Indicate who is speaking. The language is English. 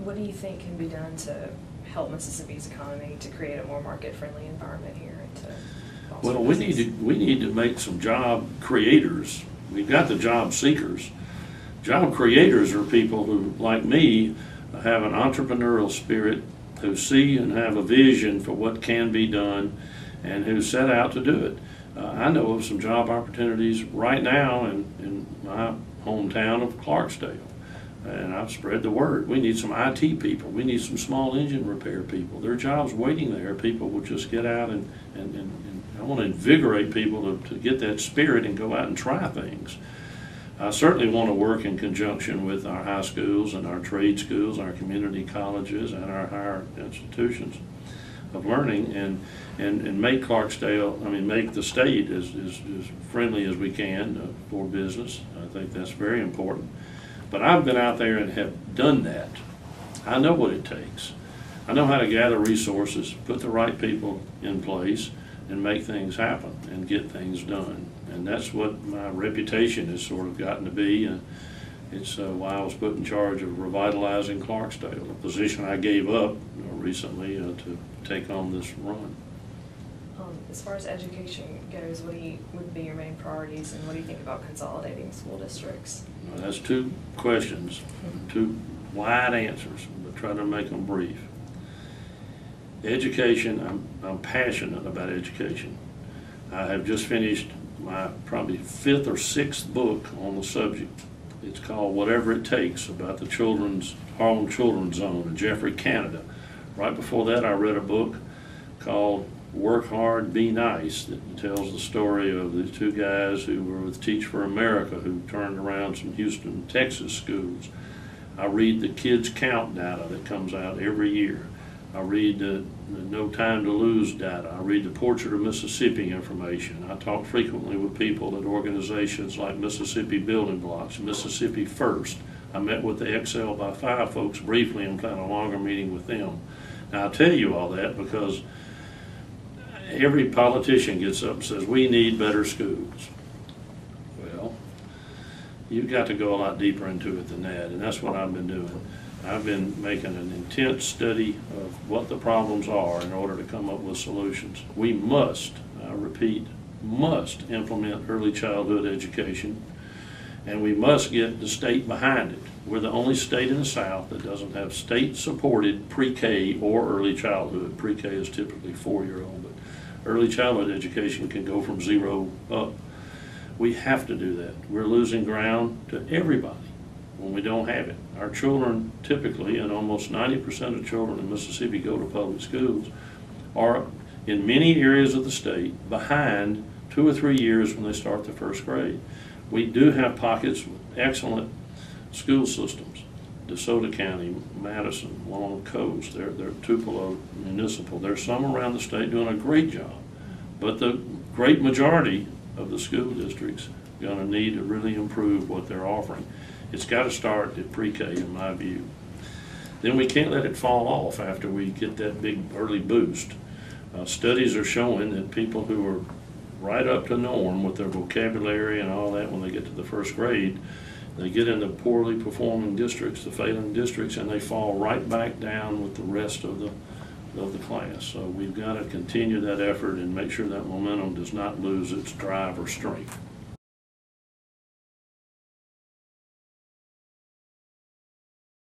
Speaker 1: What do you think can be done to help Mississippi's economy to create a more market-friendly environment here and to foster
Speaker 2: Well,
Speaker 1: business?
Speaker 2: we need to make some job creators. We've got the job seekers. Job creators are people who, like me, have an entrepreneurial spirit, who see and have a vision for what can be done, and who set out to do it. I know of some job opportunities right now in my hometown of Clarksdale, and I've spread the word. We need some IT people. We need some small engine repair people. There are jobs waiting there. People will just get out and I want to invigorate people to get that spirit and go out and try things. I certainly want to work in conjunction with our high schools and our trade schools, our community colleges, and our higher institutions of learning, and make Clarksdale, make the state as friendly as we can for business. I think that's very important. But I've been out there and have done that. I know what it takes. I know how to gather resources, put the right people in place, and make things happen and get things done. And that's what my reputation has sort of gotten to be. It's why I was put in charge of revitalizing Clarksdale, a position I gave up recently to take on this run.
Speaker 1: As far as education goes, what would be your main priorities, and what do you think about consolidating school districts?
Speaker 2: Well, that's two questions, two wide answers, but try to make them brief. Education, I'm passionate about education. I have just finished my probably 5th or 6th book on the subject. It's called Whatever It Takes, about the Harlem Children's Zone in Jeffrey, Canada. Right before that, I read a book called Work Hard, Be Nice, that tells the story of the 2 guys who were with Teach for America, who turned around some Houston, Texas schools. I read the Kids Count data that comes out every year. I read the No Time to Lose data. I read the Portrait of Mississippi information. I talk frequently with people at organizations like Mississippi Building Blocks, Mississippi First. I met with the Excel by 5 folks briefly and planned a longer meeting with them. Now, I tell you all that because every politician gets up and says, we need better schools. Well, you've got to go a lot deeper into it than that, and that's what I've been doing. I've been making an intense study of what the problems are in order to come up with solutions. We must, I repeat, must implement early childhood education, and we must get the state behind it. We're the only state in the South that doesn't have state-supported pre-K or early childhood. Pre-K is typically 4-year-old, but early childhood education can go from 0 up. We have to do that. We're losing ground to everybody when we don't have it. Our children typically, and almost 90% of children in Mississippi go to public schools, are in many areas of the state behind 2 or 3 years when they start the 1st grade. We do have pockets with excellent school systems. DeSoto County, Madison, along the coast, they're Tupelo Municipal. There's some around the state doing a great job, but the great majority of the school districts are going to need to really improve what they're offering. It's got to start at pre-K, in my view. Then we can't let it fall off after we get that big early boost. Studies are showing that people who are right up to norm with their vocabulary and all that when they get to the 1st grade, they get into poorly performing districts, the failing districts, and they fall right back down with the rest of the class. So we've got to continue that effort and make sure that momentum does not lose its drive or strength.